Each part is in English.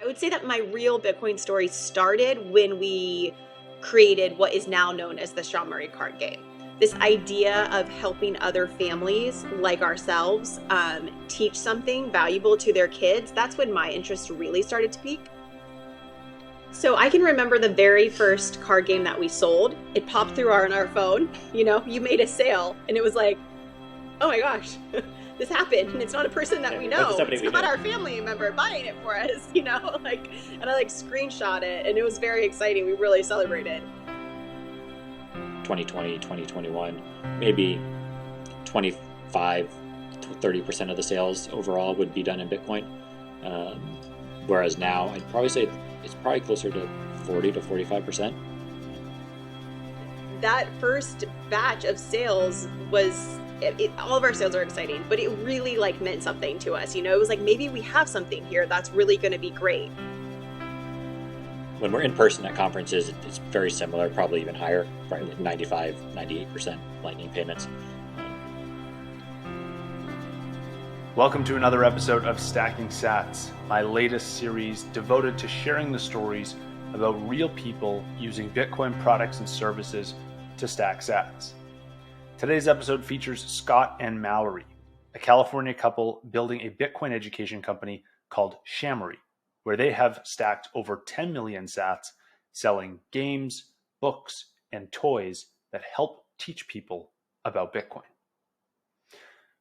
I would say that my real Bitcoin story started when we created what is now known as the SHAmory card game. This idea of helping other families like ourselves teach something valuable to their kids, that's when my interest really started to peak. So I can remember the very first card game that we sold. It popped through on our phone. You made a sale, and it was like, oh my gosh, this happened, and it's not a person that we know. It's not our family member buying it for us, and I screenshot it, and it was very exciting. We really celebrated. 2020, 2021, maybe 25 to 30% of the sales overall would be done in Bitcoin. Whereas now, I'd probably say it's probably closer to 40 to 45%. That first batch of sales was, all of our sales are exciting, but it really meant something to us. It was like, maybe we have something here that's really going to be great. When we're in person at conferences, it's very similar, probably even higher, probably like 95, 98% Lightning payments. Welcome to another episode of Stacking Sats, my latest series devoted to sharing the stories about real people using Bitcoin products and services to stack sats. Today's episode features Scott and Mallory, a California couple building a Bitcoin education company called SHAmory, where they have stacked over 10 million sats selling games, books, and toys that help teach people about Bitcoin.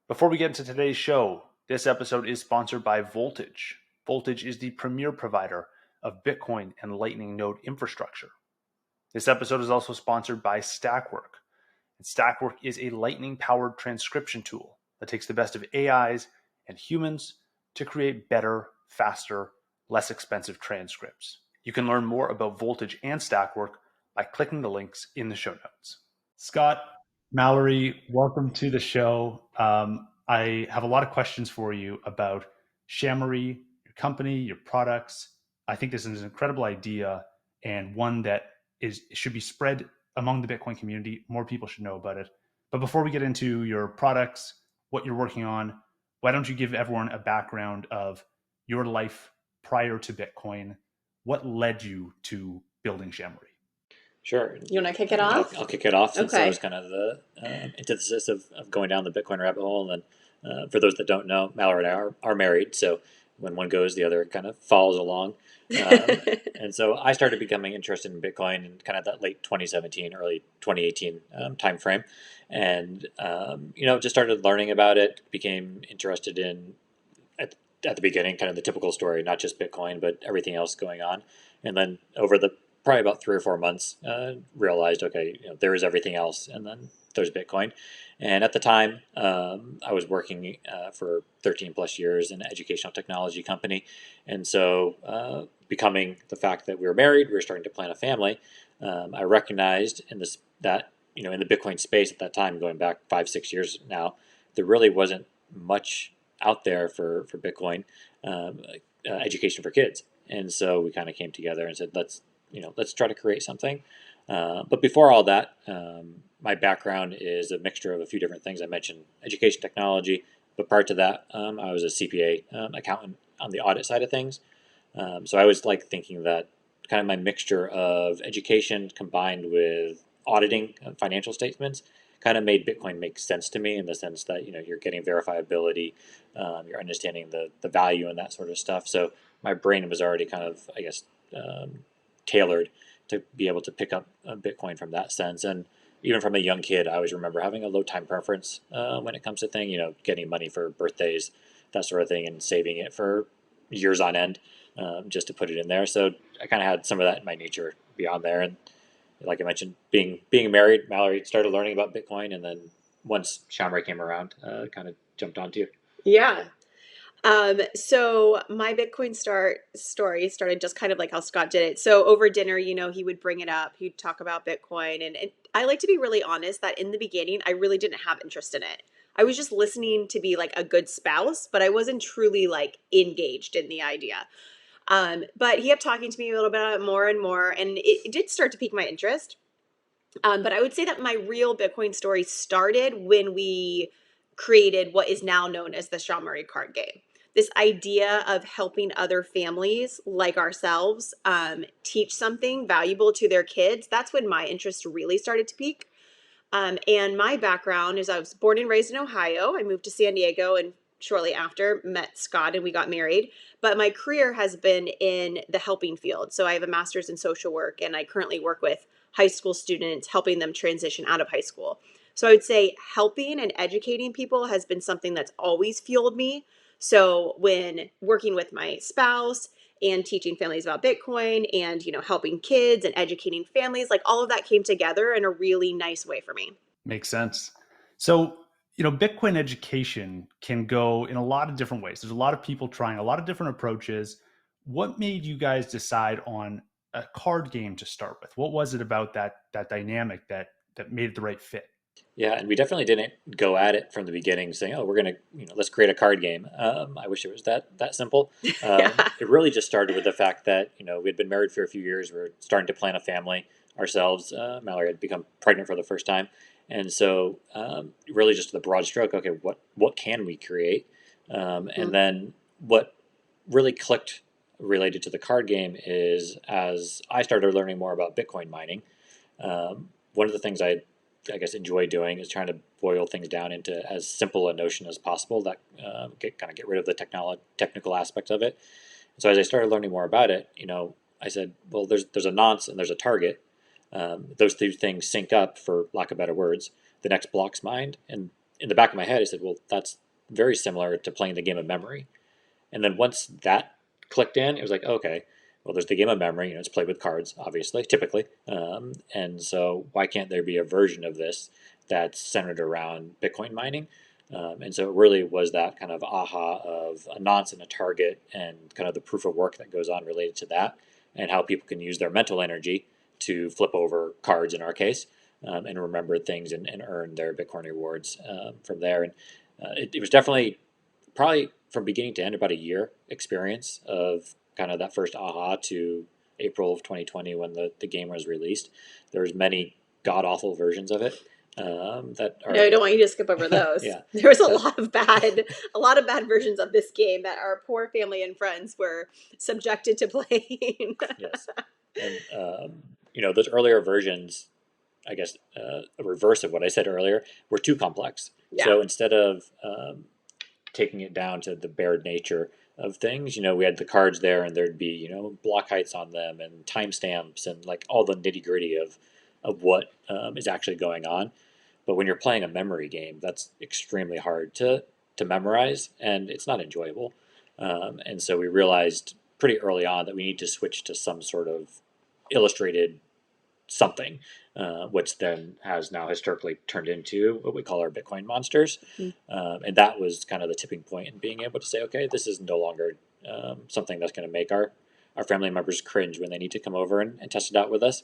Before we get into today's show, this episode is sponsored by Voltage. Voltage is the premier provider of Bitcoin and Lightning node infrastructure. This episode is also sponsored by Stackwork. And Stackwork is a Lightning-powered transcription tool that takes the best of AIs and humans to create better, faster, less expensive transcripts. You can learn more about Voltage and Stackwork by clicking the links in the show notes. Scott, Mallory, welcome to the show. I have a lot of questions for you about SHAmory, your company, your products. I think this is an incredible idea and one that should be spread among the Bitcoin community. More people should know about it. But before we get into your products, what you're working on, why don't you give everyone a background of your life prior to Bitcoin? What led you to building SHAmory? Sure. You want to kick it off? I'll kick it off since Okay. I was kind of the antithesis of going down the Bitcoin rabbit hole. And then for those that don't know, Mallory and I are married. So when one goes, the other kind of follows along. And so I started becoming interested in Bitcoin in kind of that late 2017, early 2018 timeframe. And, just started learning about it, became interested in, at the beginning, kind of the typical story, not just Bitcoin, but everything else going on. And then over the probably about 3 or 4 months, realized, okay, there is everything else, and then there's Bitcoin. And at the time, I was working for 13 plus years in an educational technology company. And so becoming the fact that we were married, we were starting to plan a family, I recognized in the Bitcoin space at that time, going back 5-6 years now, there really wasn't much out there for Bitcoin education for kids. And so we kind of came together and said, let's try to create something. But before all that, my background is a mixture of a few different things. I mentioned education technology, but prior to that, I was a CPA accountant on the audit side of things. So I always thinking that kind of my mixture of education combined with auditing financial statements kind of made Bitcoin make sense to me, in the sense that you're getting verifiability, you're understanding the value and that sort of stuff. So my brain was already kind of, I guess, tailored to be able to pick up Bitcoin from that sense. And even from a young kid, I always remember having a low time preference when it comes to things, getting money for birthdays, that sort of thing, and saving it for years on end just to put it in there. So I kind of had some of that in my nature beyond there. And like I mentioned, being married, Mallory started learning about Bitcoin, and then once SHAmory came around, kind of jumped onto you. Yeah. So my Bitcoin story started just kind of like how Scott did it. So over dinner, he would bring it up, he'd talk about Bitcoin. And I like to be really honest that in the beginning, I really didn't have interest in it. I was just listening to be a good spouse, but I wasn't truly engaged in the idea. But he kept talking to me a little bit about it more and more, and it did start to pique my interest. But I would say that my real Bitcoin story started when we created what is now known as the SHAmory card game. this idea of helping other families like ourselves teach something valuable to their kids, that's when my interest really started to peak. And my background is I was born and raised in Ohio. I moved to San Diego and shortly after met Scott and we got married. But my career has been in the helping field. So I have a master's in social work and I currently work with high school students, helping them transition out of high school. So I would say helping and educating people has been something that's always fueled me. So when working with my spouse and teaching families about Bitcoin and, helping kids and educating families, like all of that came together in a really nice way for me. Makes sense. So, Bitcoin education can go in a lot of different ways. There's a lot of people trying a lot of different approaches. What made you guys decide on a card game to start with? What was it about that dynamic that made it the right fit? Yeah, and we definitely didn't go at it from the beginning saying, "Oh, we're gonna, let's create a card game." I wish it was that simple. Yeah. It really just started with the fact that we had been married for a few years. We were starting to plan a family ourselves. Mallory had become pregnant for the first time, and so really just the broad stroke. Okay, what can we create? And then what really clicked related to the card game is as I started learning more about Bitcoin mining. One of the things I guess enjoy doing is trying to boil things down into as simple a notion as possible that get rid of the technical aspects of it. So as I started learning more about it, I said, well, there's a nonce and there's a target. Those two things sync up, for lack of better words. The next block's mined, and in the back of my head, I said, well, that's very similar to playing the game of memory. And then once that clicked in, it was like, okay, well, there's the game of memory. It's played with cards, obviously, typically. And so why can't there be a version of this that's centered around Bitcoin mining? And so it really was that kind of aha of a nonce and a target and kind of the proof of work that goes on related to that and how people can use their mental energy to flip over cards in our case and remember things and earn their Bitcoin rewards from there. And it was definitely probably from beginning to end about a year experience of kind of that first aha to April of 2020 when the game was released. There's many god awful versions of it that are. No, I don't want you to skip over those. Yeah, there was a lot of bad versions of this game that our poor family and friends were subjected to playing. Yes, and those earlier versions, I guess a reverse of what I said earlier, were too complex. Yeah. So instead of taking it down to the bare nature of things, we had the cards there and there'd be, block heights on them and timestamps and like all the nitty gritty of what is actually going on. But when you're playing a memory game, that's extremely hard to memorize and it's not enjoyable. And so we realized pretty early on that we need to switch to some sort of illustrated something, which then has now historically turned into what we call our Bitcoin monsters. And that was kind of the tipping point in being able to say, okay, this is no longer something that's going to make our family members cringe when they need to come over and test it out with us.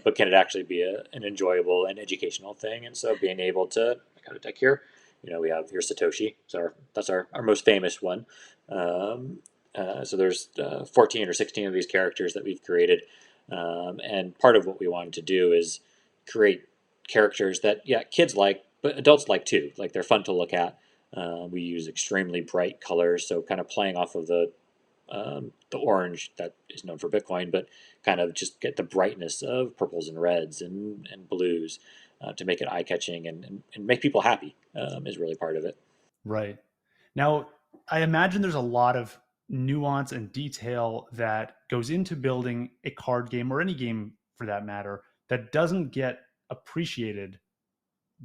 But can it actually be an enjoyable and educational thing? And so being able to, I got a deck here, we have here Satoshi. So that's our most famous one. So there's 14 or 16 of these characters that we've created. And part of what we wanted to do is create characters that, kids like, but adults like too. Like they're fun to look at. We use extremely bright colors, so kind of playing off of the orange that is known for Bitcoin, but kind of just get the brightness of purples and reds and blues to make it eye-catching and make people happy is really part of it. Right. Now, I imagine there's a lot of nuance and detail that goes into building a card game or any game for that matter that doesn't get appreciated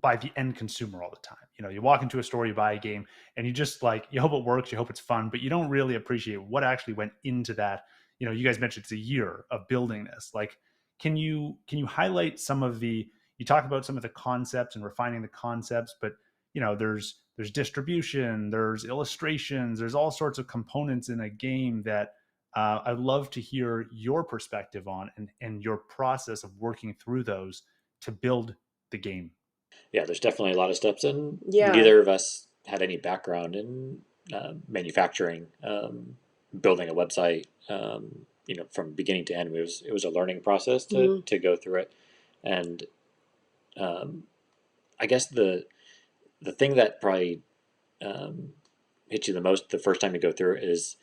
by the end consumer all the time. You walk into a store, you buy a game, and you just you hope it works, you hope it's fun, but you don't really appreciate what actually went into that. You guys mentioned it's a year of building this. Can you highlight some of you talk about some of the concepts and refining the concepts, but there's distribution, there's illustrations, there's all sorts of components in a game that I'd love to hear your perspective on and your process of working through those to build the game. Yeah, there's definitely a lot of steps, and Yeah. neither of us had any background in manufacturing, building a website. From beginning to end, it was a learning process to go through it, and I guess the thing that probably hits you the most the first time you go through is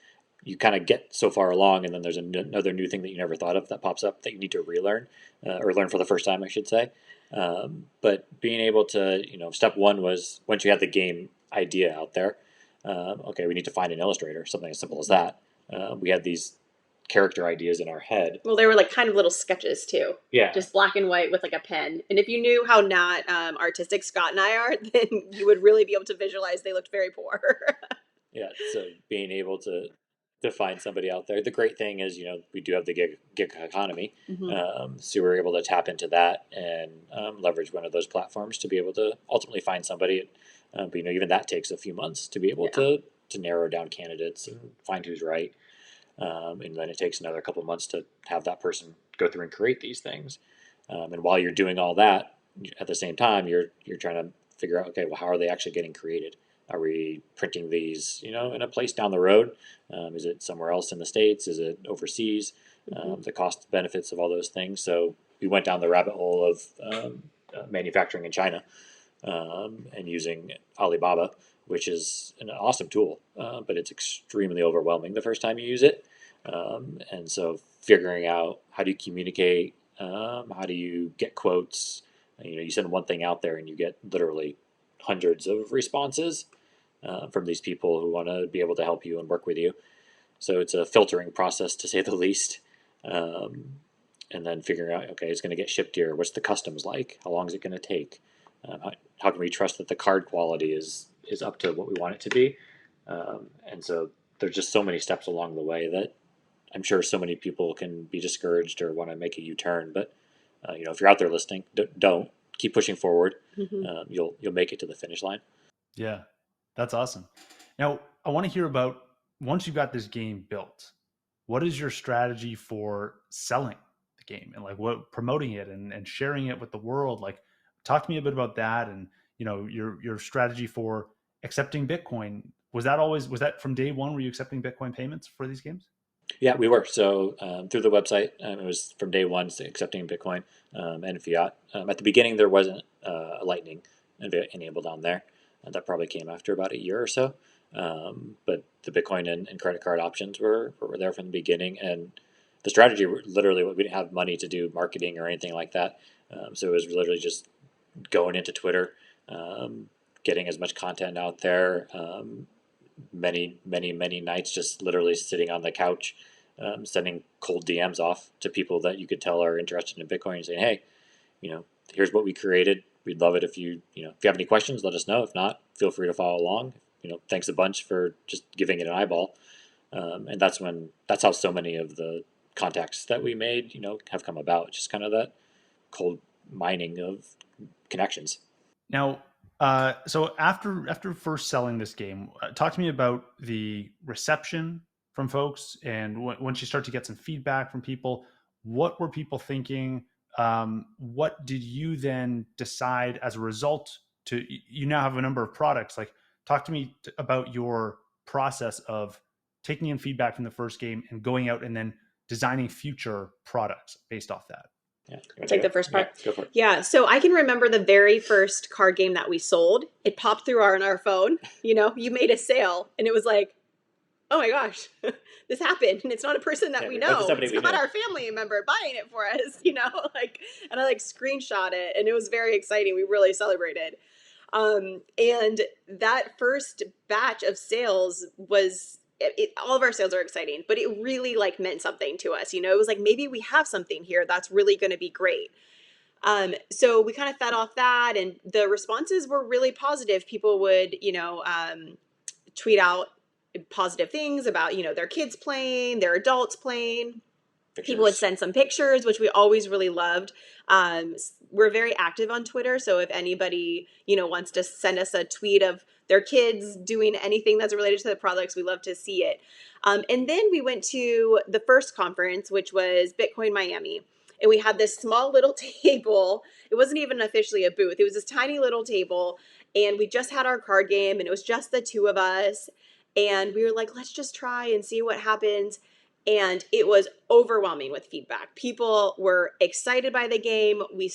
you kind of get so far along, and then there's another new thing that you never thought of that pops up that you need to relearn or learn for the first time, I should say. But being able to, step one was once you had the game idea out there, okay, we need to find an illustrator, something as simple as that. We had these character ideas in our head. Well, they were like kind of little sketches too. Yeah. Just black and white with like a pen. And if you knew how not artistic Scott and I are, then you would really be able to visualize they looked very poor. Yeah. So being able to find somebody out there. The great thing is, we do have the gig economy. So we're able to tap into that and leverage one of those platforms to be able to ultimately find somebody. But, even that takes a few months to be able to narrow down candidates and find who's right. And then it takes another couple of months to have that person go through and create these things. And while you're doing all that, at the same time, you're trying to figure out, okay, well, how are they actually getting created? Are we printing these, in a place down the road? Is it somewhere else in the States? Is it overseas? The cost benefits of all those things. So we went down the rabbit hole of manufacturing in China and using Alibaba, which is an awesome tool, but it's extremely overwhelming the first time you use it. And so figuring out how do you communicate, how do you get quotes? You send one thing out there and you get literally hundreds of responses from these people who want to be able to help you and work with you. So it's a filtering process, to say the least. And then figuring out, okay, it's going to get shipped here. What's the customs like? How long is it going to take? How can we trust that the card quality is up to what we want it to be? And so there's just so many steps along the way that I'm sure so many people can be discouraged or want to make a U-turn. But if you're out there listening, don't keep pushing forward. You'll make it to the finish line. Yeah, that's awesome. Now, I want to hear about, once you've got this game built, what is your strategy for selling the game and like what promoting it and sharing it with the world? Like, talk to me a bit about that, and your strategy for accepting Bitcoin. Was that from day one? Were you accepting Bitcoin payments for these games? Yeah, we were. So through the website, it was from day one accepting Bitcoin and fiat. At the beginning, there wasn't a Lightning enabled on there. That probably came after about a year or so. But the Bitcoin and credit card options were there from the beginning. And the strategy, literally, we didn't have money to do marketing or anything like that. So it was literally just going into Twitter, getting as much content out there. Many nights just literally sitting on the couch, sending cold DMs off to people that you could tell are interested in Bitcoin and saying, hey, here's what we created. We'd love it if you have any questions, let us know. If not, feel free to follow along. Thanks a bunch for just giving it an eyeball. And that's how so many of the contacts that we made, have come about. Just kind of that cold mining of connections. Now, so after first selling this game, talk to me about the reception from folks, and once you start to get some feedback from people, what were people thinking? What did you then decide as a result to? You now have a number of products. Like, talk to me about your process of taking in feedback from the first game and going out and then designing future products based off that. Yeah, I'll take the first part. Yeah, go for it. Yeah, so I can remember the very first card game that we sold. It popped through on our phone. You made a sale, and it was like, oh my gosh, this happened, and it's not a person that we know. It's not our family member buying it for us, and I screenshot it, and it was very exciting. We really celebrated. And that first batch of sales was, all of our sales are exciting, but it really meant something to us. It was like, maybe we have something here that's really going to be great. So we kind of fed off that, and the responses were really positive. People would, tweet out positive things about, their kids playing, their adults playing. Pictures. People would send some pictures, which we always really loved. We're very active on Twitter, so if anybody, wants to send us a tweet of their kids doing anything that's related to the products, we love to see it. And then we went to the first conference, which was Bitcoin Miami. And we had this small little table. It wasn't even officially a booth. It was this tiny little table. And we just had our card game, and it was just the two of us. And we were like, let's just try and see what happens. And it was overwhelming with feedback. People were excited by the game. We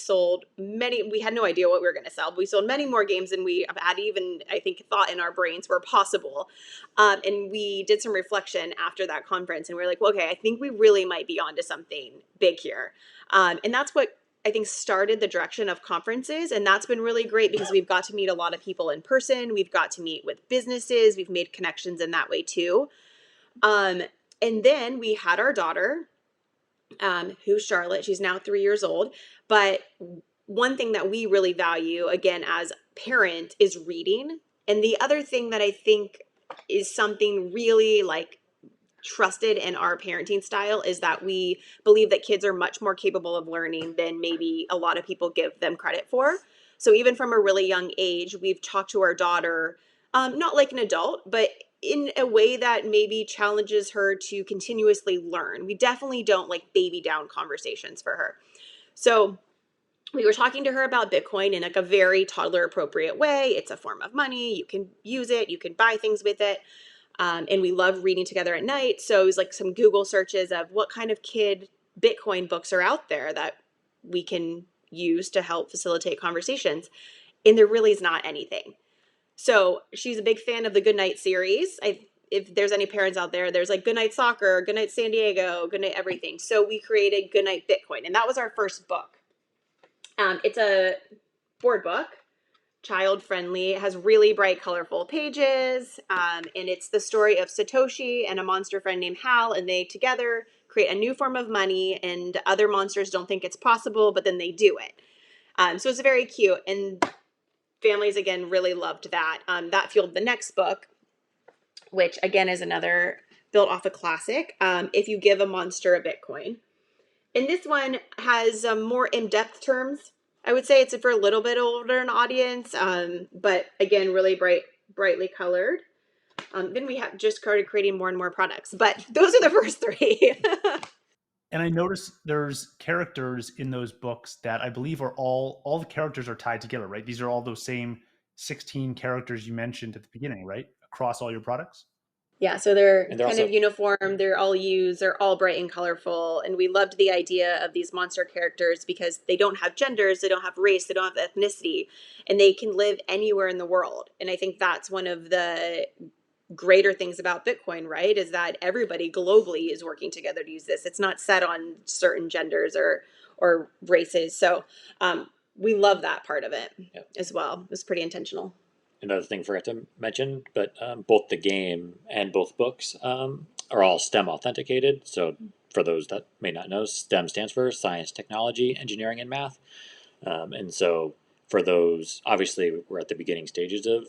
had no idea what we were going to sell. But we sold many more games than we had even, I think, thought in our brains were possible. And we did some reflection after that conference, and we were like, well, okay, I think we really might be onto something big here. And that's what I think started the direction of conferences. And that's been really great because we've got to meet a lot of people in person. We've got to meet with businesses. We've made connections in that way too. And then we had our daughter, who's Charlotte. She's now 3 years old. But one thing that we really value, again, as parent, is reading. And the other thing that I think is something really like trusted in our parenting style is that we believe that kids are much more capable of learning than maybe a lot of people give them credit for. So even from a really young age, we've talked to our daughter, not like an adult, but in a way that maybe challenges her to continuously learn. We definitely don't like baby down conversations for her. So we were talking to her about Bitcoin in like a very toddler appropriate way. It's a form of money. You can use it. You can buy things with it. And we love reading together at night. So it was like some Google searches of what kind of kid Bitcoin books are out there that we can use to help facilitate conversations. And there really is not anything. So she's a big fan of the Goodnight series. If there's any parents out there, there's like Goodnight Soccer, Goodnight San Diego, Goodnight everything. So we created Goodnight Bitcoin, and that was our first book. It's a board book, child friendly. It has really bright, colorful pages, and it's the story of Satoshi and a monster friend named Hal, and they together create a new form of money, and other monsters don't think it's possible, but then they do it. So it's very cute, and families, again, really loved that. That fueled the next book, which, again, is another built off a classic, If You Give a Monster a Bitcoin. And this one has more in-depth terms. I would say it's for a little bit older an audience, but again, really brightly colored. Then we have just started creating more and more products, but those are the first three. And I noticed there's characters in those books that I believe are all the characters are tied together, right? These are all those same 16 characters you mentioned at the beginning, right? Across all your products? Yeah, so they're And kind also, of uniform. They're all used. They're all bright and colorful. And we loved the idea of these monster characters because they don't have genders, they don't have race, they don't have ethnicity, and they can live anywhere in the world. And I think that's one of the greater things about Bitcoin, right? Is that everybody globally is working together to use this. It's not set on certain genders or races. So we love that part of it as well. It was pretty intentional. another thing I forgot to mention, but both the game and both books are all STEM authenticated. So for those that may not know, STEM stands for Science, Technology, Engineering, and Math. And so for those, obviously, we're at the beginning stages of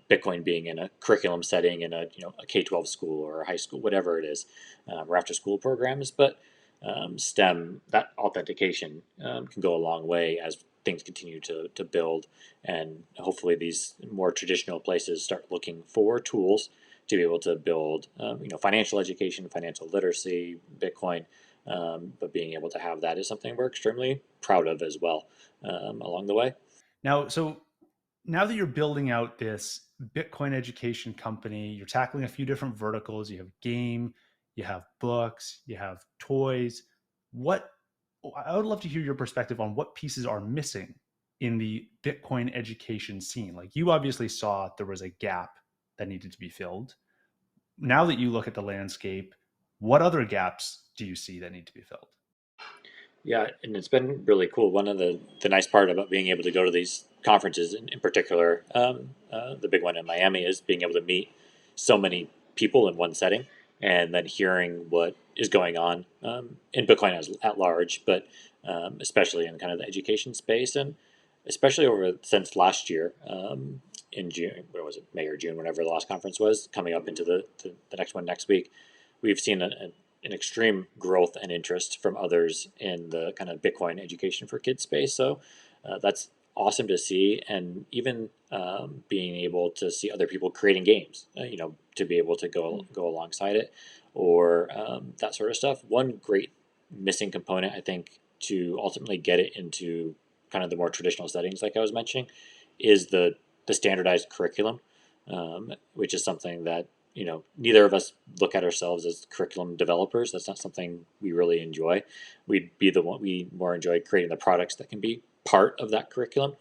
Bitcoin being in a curriculum setting in a K-12 school or a high school, whatever it is, or after school programs. But STEM, that authentication can go a long way as things continue to build, and hopefully these more traditional places start looking for tools to be able to build financial education, financial literacy, Bitcoin. But being able to have that is something we're extremely proud of as well along the way. Now that you're building out this Bitcoin education company, you're tackling a few different verticals. You have game, you have books, you have toys. I would love to hear your perspective on what pieces are missing in the Bitcoin education scene. Like, you obviously saw there was a gap that needed to be filled. Now that you look at the landscape, what other gaps do you see that need to be filled? Yeah, and it's been really cool. One of the nice part about being able to go to these conferences, in particular, the big one in Miami, is being able to meet so many people in one setting, and then hearing what is going on in Bitcoin at large, but especially in kind of the education space, and especially since last year in June, where was it, May or June, whenever the last conference was, coming up into the next one next week, we've seen an extreme growth and interest from others in the kind of Bitcoin education for kids space. So that's awesome to see, and even being able to see other people creating games, to be able to go alongside it, or that sort of stuff. One great missing component, I think, to ultimately get it into kind of the more traditional settings, like I was mentioning, is the standardized curriculum, which is something that neither of us look at ourselves as curriculum developers. That's not something we really enjoy. We more enjoy creating the products that can be part of that curriculum.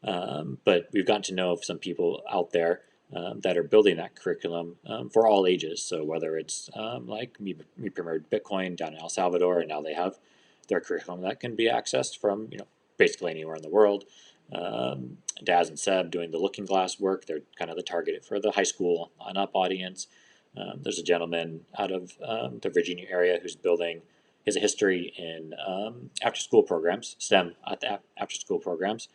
But we've gotten to know some people out there that are building that curriculum for all ages. So whether it's like me premiered Bitcoin down in El Salvador, and now they have their curriculum that can be accessed from basically anywhere in the world. Daz and Seb doing the Looking Glass work. They're kind of the target for the high school on up audience. There's a gentleman out of the Virginia area who's building his history in after school programs, STEM at the after school programs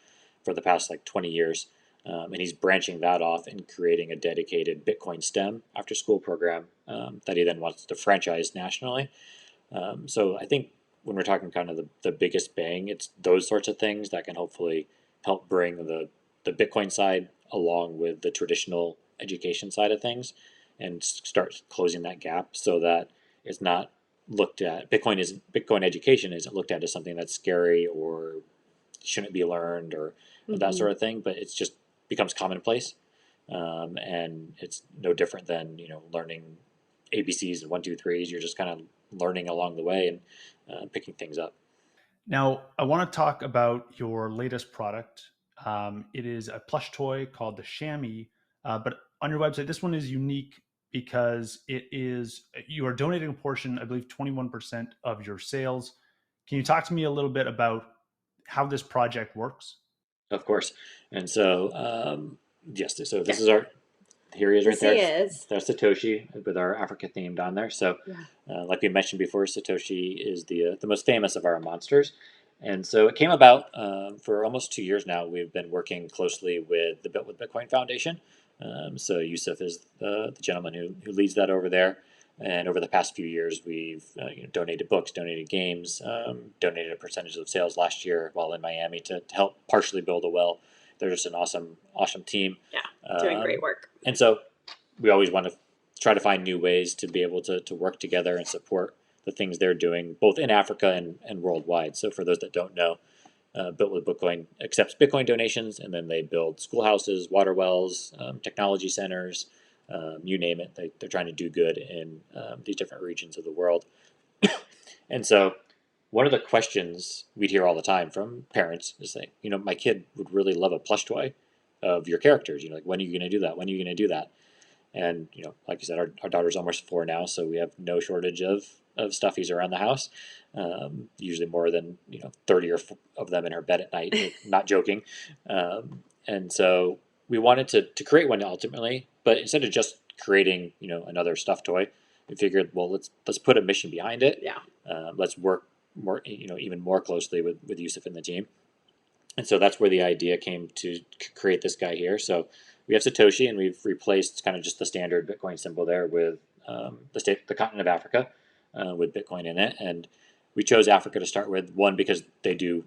for the past like 20 years. And he's branching that off and creating a dedicated Bitcoin STEM after school program that he then wants to franchise nationally. So I think when we're talking kind of the biggest bang, it's those sorts of things that can hopefully help bring the Bitcoin side along with the traditional education side of things and start closing that gap so that it's not looked at, Bitcoin education isn't looked at as something that's scary or shouldn't be learned or that sort of thing, but it's just becomes commonplace. And it's no different than, learning ABCs and 1, 2, 3s. You're just kind of learning along the way and picking things up. Now, I want to talk about your latest product. It is a plush toy called the SHAmory, but on your website, this one is unique because you are donating a portion, I believe 21% of your sales. Can you talk to me a little bit about how this project works? Of course. And so, yes, so this is here he is right there. He is. There's Satoshi with our Africa themed on there. So, like we mentioned before, Satoshi is the most famous of our monsters. And so it came about for almost 2 years now. We've been working closely with the Built with Bitcoin Foundation. So Yusuf is the gentleman who leads that over there. And over the past few years, we've donated books, donated games, donated a percentage of sales last year while in Miami to help partially build a well. They're just an awesome team. Yeah, doing great work. And so we always want to try to find new ways to be able to work together and support the things they're doing, both in Africa and worldwide. So for those that don't know, Built with Bitcoin accepts Bitcoin donations, and then they build schoolhouses, water wells, technology centers, you name it. They're trying to do good in these different regions of the world. And so one of the questions we'd hear all the time from parents is like, my kid would really love a plush toy of your characters. Like, when are you going to do that? When are you going to do that? And, like you said, our daughter's almost 4 now, so we have no shortage of stuffies around the house. Usually more than, 30 of them in her bed at night, not joking. And so we wanted to create one ultimately, but instead of just creating, another stuffed toy, we figured, well, let's put a mission behind it. Yeah. Let's work more, even more closely with Yusuf and the team. And so that's where the idea came to create this guy here. So we have Satoshi, and we've replaced kind of just the standard Bitcoin symbol there with the continent of Africa with Bitcoin in it. And we chose Africa to start with, one, because they do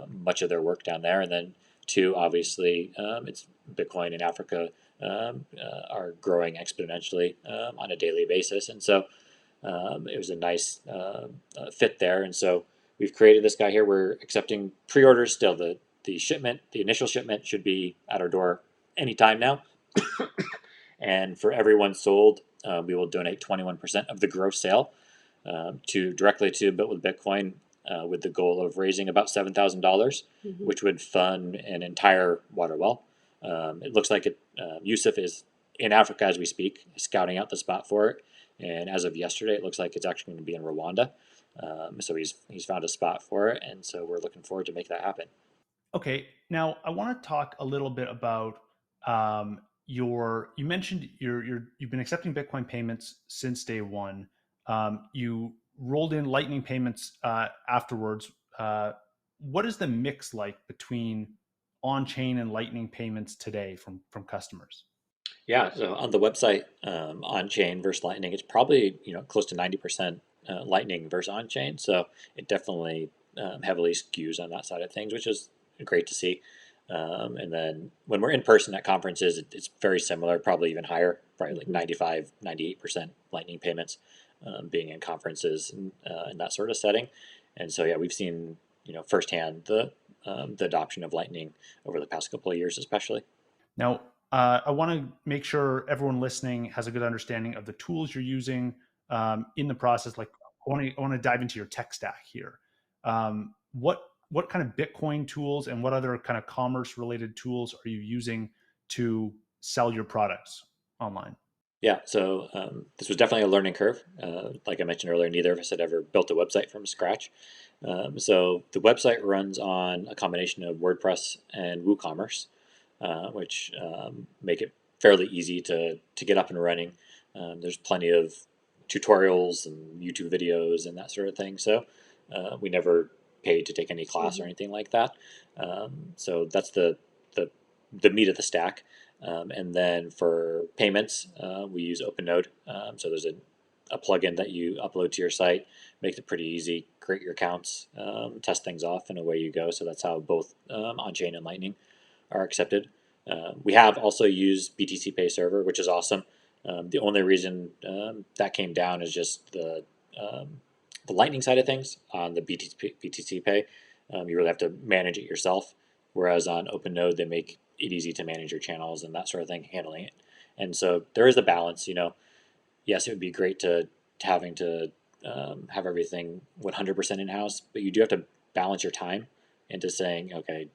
much of their work down there, and then 2, obviously, it's Bitcoin in Africa are growing exponentially on a daily basis. And so it was a nice fit there. And so we've created this guy here. We're accepting pre-orders still. The initial shipment should be at our door anytime now. And for everyone sold, we will donate 21% of the gross sale directly to Built with Bitcoin, with the goal of raising about $7,000, which would fund an entire water well. It looks like Yusuf is in Africa as we speak, scouting out the spot for it. And as of yesterday, it looks like it's actually going to be in Rwanda. So he's found a spot for it, and so we're looking forward to make that happen. Okay, now I want to talk a little bit about you mentioned you've been accepting Bitcoin payments since day one. You rolled in Lightning payments afterwards. What is the mix like between on-chain and Lightning payments today from customers? Yeah, so on the website, on-chain versus Lightning, it's probably close to 90% Lightning versus on-chain. So it definitely heavily skews on that side of things, which is great to see. And then when we're in person at conferences, it's very similar, probably even higher, probably like 95, 98% Lightning payments being in conferences and in that sort of setting. And so, yeah, we've seen, firsthand the adoption of Lightning over the past couple of years, especially. Now, I want to make sure everyone listening has a good understanding of the tools you're using in the process. Like, I want to dive into your tech stack here. What kind of Bitcoin tools and what other kind of commerce related tools are you using to sell your products online? Yeah, so this was definitely a learning curve. Like I mentioned earlier, neither of us had ever built a website from scratch. So the website runs on a combination of WordPress and WooCommerce, which make it fairly easy to get up and running. There's plenty of tutorials and YouTube videos and that sort of thing. So we never paid to take any class or anything like that. So that's the the meat of the stack. And then for payments, we use OpenNode. So there's a plugin that you upload to your site, makes it pretty easy. Create your accounts, test things off, and away you go. So that's how both on-chain and Lightning are accepted. We have also used BTCPay server, which is awesome. The only reason that came down is just the Lightning side of things on the BTCPay. You really have to manage it yourself, whereas on OpenNode they make it easy to manage your channels and that sort of thing, handling it. And so there is a balance. Yes, it would be great to having to have everything 100% in house, but you do have to balance your time into saying, okay,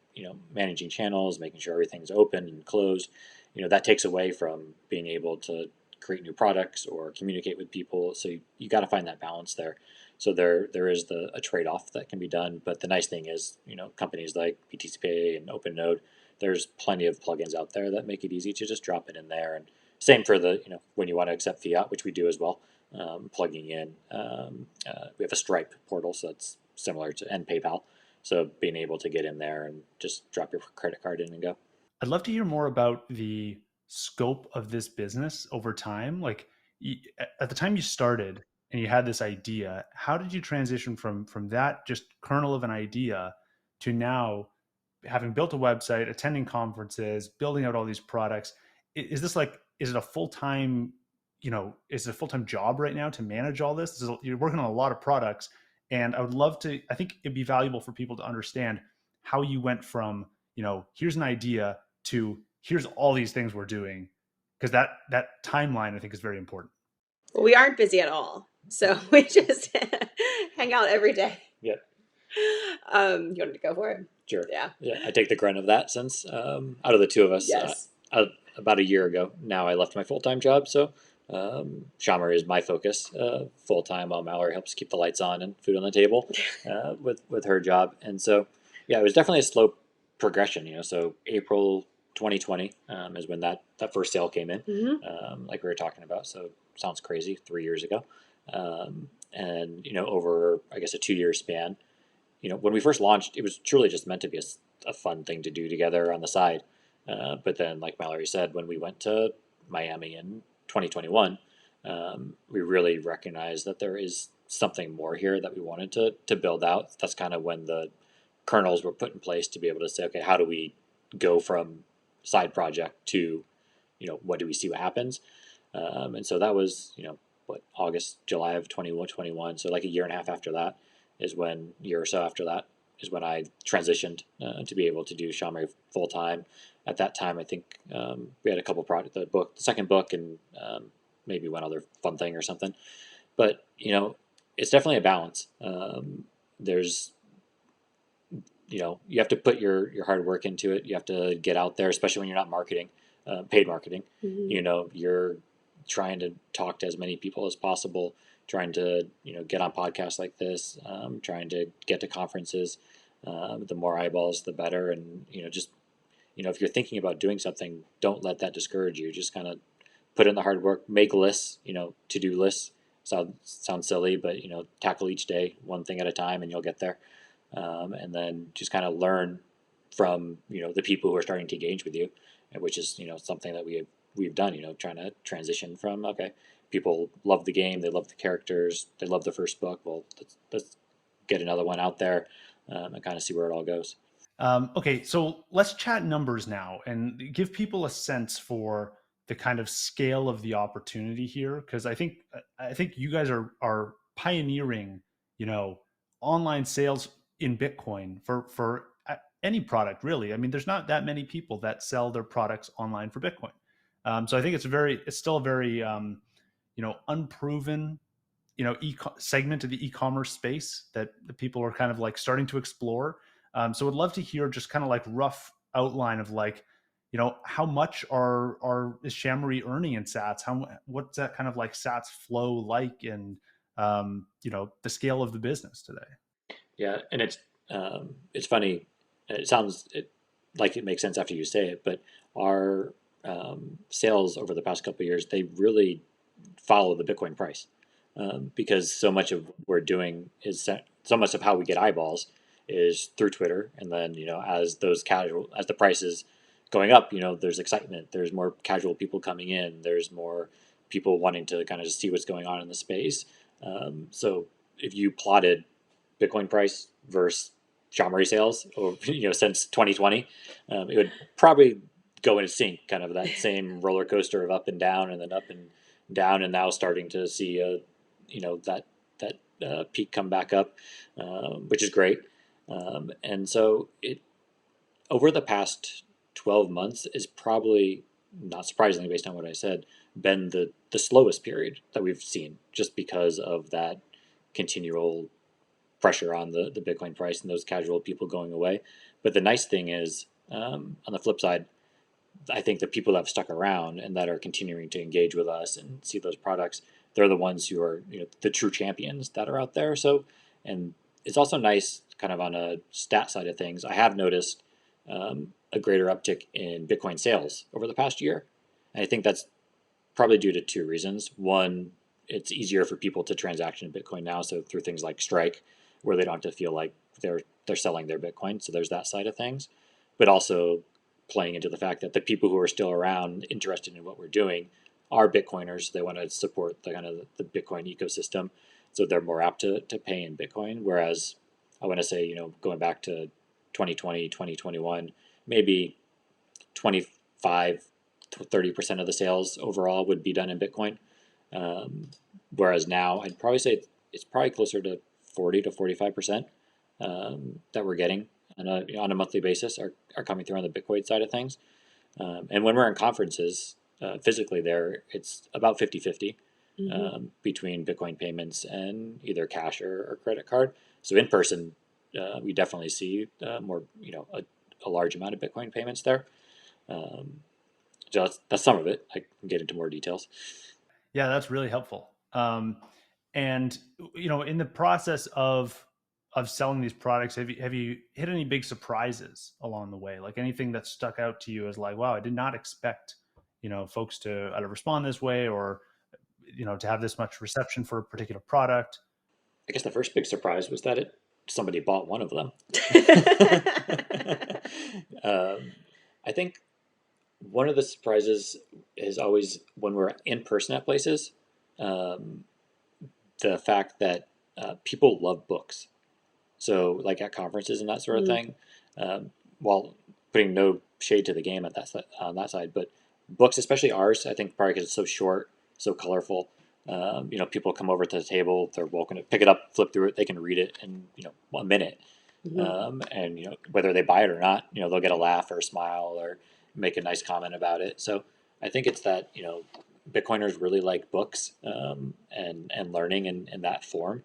managing channels, making sure everything's open and closed. That takes away from being able to create new products or communicate with people. So you got to find that balance there. So there is a trade off that can be done. But the nice thing is, companies like BTCPay and OpenNode, there's plenty of plugins out there that make it easy to just drop it in there. And same for when you want to accept fiat, which we do as well, plugging in. We have a Stripe portal, so it's similar to and PayPal. So being able to get in there and just drop your credit card in and go. I'd love to hear more about the scope of this business over time. Like, at the time you started and you had this idea, how did you transition from that just kernel of an idea to now having built a website, attending conferences, building out all these products? Is it a full-time, is it a full-time job right now to manage all this? You're working on a lot of products, and I think it'd be valuable for people to understand how you went from, here's an idea to here's all these things we're doing, because that timeline I think is very important. Well, we aren't busy at all, so we just hang out every day. Yeah. You wanted to go for it? Sure. Yeah. I take the grunt of that since out of the two of us, Yes. about a year ago now, I left my full-time job. So SHAmory is my focus full-time, while Mallory helps keep the lights on and food on the table with her job. And so, yeah, it was definitely a slow progression. So April 2020 is when that first sale came in, like we were talking about. So sounds crazy, 3 years ago. And over, I guess, a 2-year span, when we first launched, it was truly just meant to be a fun thing to do together on the side. But then, like Mallory said, when we went to Miami in 2021, we really recognized that there is something more here that we wanted to build out. That's kind of when the kernels were put in place to be able to say, okay, how do we go from side project to, what do we see what happens? And so that was, August, July of 2021. So like a year and a half after that year or so after that is when I transitioned to be able to do SHAmory full time. At that time, I think we had a couple projects, the second book, and maybe one other fun thing or something. But it's definitely a balance. There's you have to put your hard work into it. You have to get out there, especially when you're not marketing, paid marketing. You're trying to talk to as many people as possible, trying to get on podcasts like this, trying to get to conferences. The more eyeballs, the better. And just if you're thinking about doing something, don't let that discourage you. Just kind of put in the hard work, make lists, to-do lists. Sounds silly, but tackle each day one thing at a time, and you'll get there. And then just kind of learn from the people who are starting to engage with you, which is something that we've done. Trying to transition from, okay, people love the game, they love the characters, they love the first book. Well, let's get another one out there and kind of see where it all goes. Okay, so let's chat numbers now and give people a sense for the kind of scale of the opportunity here, because I think you guys are pioneering, online sales in Bitcoin for any product really. I mean, there's not that many people that sell their products online for Bitcoin. So I think it's still a very unproven segment of the e-commerce space that the people are kind of like starting to explore. So I'd love to hear just kind of like rough outline of like, how much is SHAmory earning in Sats? What's that kind of like Sats flow like, and the scale of the business today? Yeah, and it's funny. Like it makes sense after you say it, but our sales over the past couple of years, they really follow the Bitcoin price, because so much of what we're doing is so much of how we get eyeballs is through Twitter, and then as the price is going up, there's excitement, there's more casual people coming in, there's more people wanting to kind of just see what's going on in the space. So if you plotted Bitcoin price versus SHAmory sales, or since 2020, it would probably go in sync, kind of that same roller coaster of up and down, and then up and down, and now starting to see that peak come back up, which is great. And so it over the past 12 months is probably, not surprisingly based on what I said, been the slowest period that we've seen, just because of that continual pressure on the Bitcoin price and those casual people going away. But the nice thing is, on the flip side, I think the people that have stuck around and that are continuing to engage with us and see those products, they're the ones who are the true champions that are out there. So, and it's also nice, kind of on a stat side of things, I have noticed a greater uptick in Bitcoin sales over the past year. And I think that's probably due to two reasons. One, it's easier for people to transact in Bitcoin now, so through things like Strike, where they don't have to feel like they're selling their Bitcoin. So there's that side of things, but also playing into the fact that the people who are still around, interested in what we're doing, are Bitcoiners. They want to support the kind of the Bitcoin ecosystem, so they're more apt to pay in Bitcoin. Whereas I want to say, going back to 2020, 2021, maybe 25 to 30% of the sales overall would be done in Bitcoin. Whereas now I'd probably say it's probably closer to 40 to 45% that we're getting on a monthly basis are coming through on the Bitcoin side of things. And when we're in conferences physically there, it's about 50-50 between Bitcoin payments and either cash or credit card. So in person, we definitely see more, a large amount of Bitcoin payments there. So that's some of it. I can get into more details. Yeah, that's really helpful. And in the process of selling these products, have you hit any big surprises along the way? Like anything that stuck out to you as like, wow, I did not expect folks to either respond this way, or to have this much reception for a particular product? I guess the first big surprise was that somebody bought one of them. I think one of the surprises is always when we're in person at places, the fact that people love books. So like at conferences and that sort of thing, while putting no shade to the game on that side, but books, especially ours, I think probably because it's so short, so colorful, people come over to the table, they're welcome to pick it up, flip through it, they can read it in 1 minute. And whether they buy it or not, they'll get a laugh or a smile or make a nice comment about it. So I think it's that Bitcoiners really like books, and learning in that form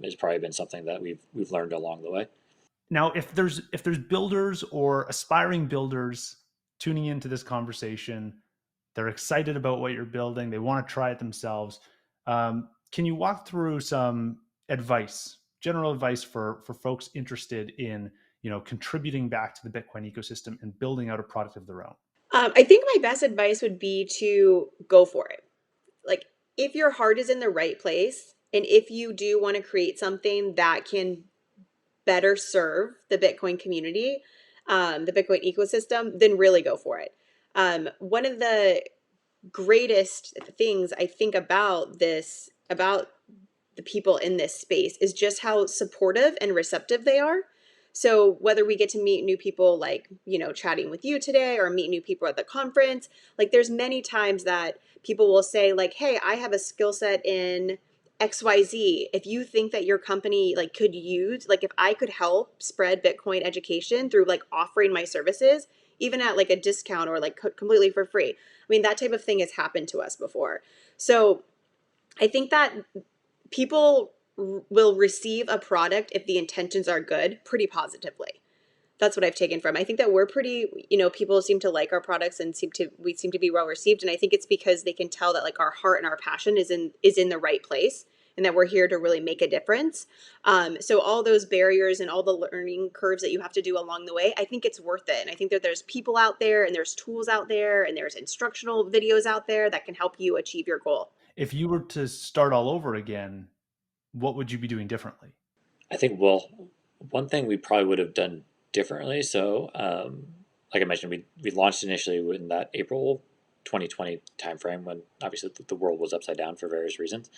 has probably been something that we've learned along the way. Now, if there's builders or aspiring builders tuning into this conversation, they're excited about what you're building, they want to try it themselves. Can you walk through some general advice for folks interested in contributing back to the Bitcoin ecosystem and building out a product of their own? I think my best advice would be to go for it. Like, if your heart is in the right place, and if you do want to create something that can better serve the Bitcoin community, the Bitcoin ecosystem, then really go for it. One of the greatest things I think about the people in this space is just how supportive and receptive they are. So whether we get to meet new people, like, chatting with you today, or meet new people at the conference, like there's many times that people will say like, hey, I have a skill set in XYZ. If you think that your company like could use, like if I could help spread Bitcoin education through like offering my services, even at like a discount or like completely for free. I mean, that type of thing has happened to us before. So I think that people will receive a product if the intentions are good pretty positively. That's what I've taken from. I think that we're pretty, people seem to like our products and we seem to be well received. And I think it's because they can tell that like our heart and our passion is in the right place and that we're here to really make a difference. So all those barriers and all the learning curves that you have to do along the way, I think it's worth it. And I think that there's people out there and there's tools out there and there's instructional videos out there that can help you achieve your goal. If you were to start all over again, what would you be doing differently? I think, well, one thing we probably would have done differently. So, like I mentioned, we launched initially in that April 2020 timeframe when obviously the world was upside down for various reasons.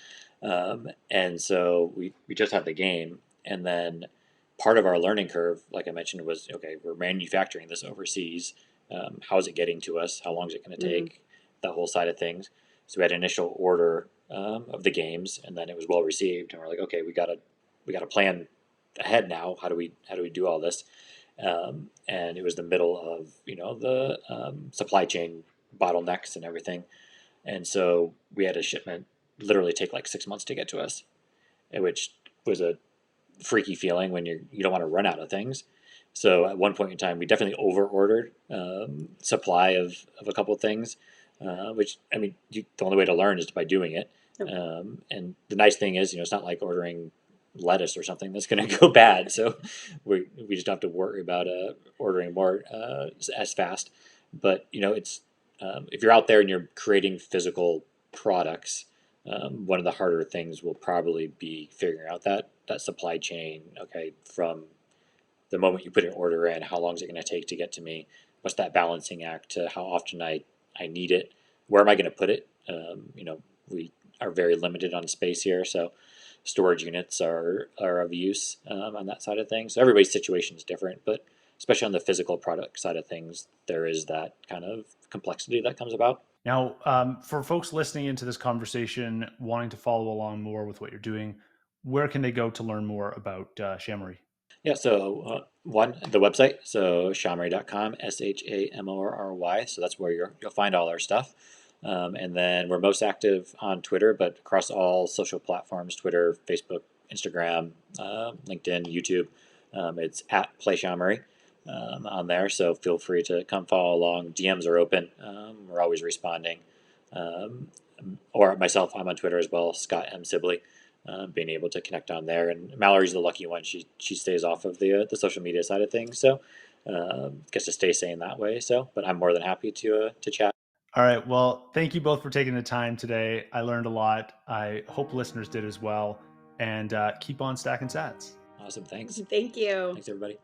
And so we just had the game. And then part of our learning curve, like I mentioned, was okay, we're manufacturing this overseas. How is it getting to us? How long is it going to take? That whole side of things. So we had an initial order of the games, and then it was well received. And we're like, okay, we got to plan ahead now. How do we do all this? And it was the middle of the supply chain bottlenecks and everything, and so we had a shipment literally take like 6 months to get to us, which was a freaky feeling when you don't want to run out of things. So at one point in time, we definitely over ordered supply of a couple of things, which I mean, the only way to learn is by doing it. And the nice thing is, it's not like ordering lettuce or something that's going to go bad. So we just don't have to worry about ordering more as fast. But it's if you're out there and you're creating physical products, one of the harder things will probably be figuring out that supply chain. Okay, from the moment you put an order in, how long is it going to take to get to me? What's that balancing act to how often I need it? Where am I going to put it? We are very limited on space here, so storage units are of use on that side of things. So everybody's situation is different, but especially on the physical product side of things, there is that kind of complexity that comes about. Now, for folks listening into this conversation, wanting to follow along more with what you're doing, where can they go to learn more about SHAmory? Yeah, so the website, so SHAmory.com, SHAMORY. So that's where you'll find all our stuff. And then we're most active on Twitter, but across all social platforms, Twitter, Facebook, Instagram, LinkedIn, YouTube. It's at PlaySHAmory on there, so feel free to come follow along. DMs are open. We're always responding. Or myself, I'm on Twitter as well, Scott M. Sibley. Being able to connect on there, and Mallory's the lucky one. She stays off of the social media side of things, so gets to stay sane that way. So, but I'm more than happy to chat. All right. Well, thank you both for taking the time today. I learned a lot. I hope listeners did as well. And keep on stacking sats. Awesome. Thanks. Thank you. Thanks, everybody.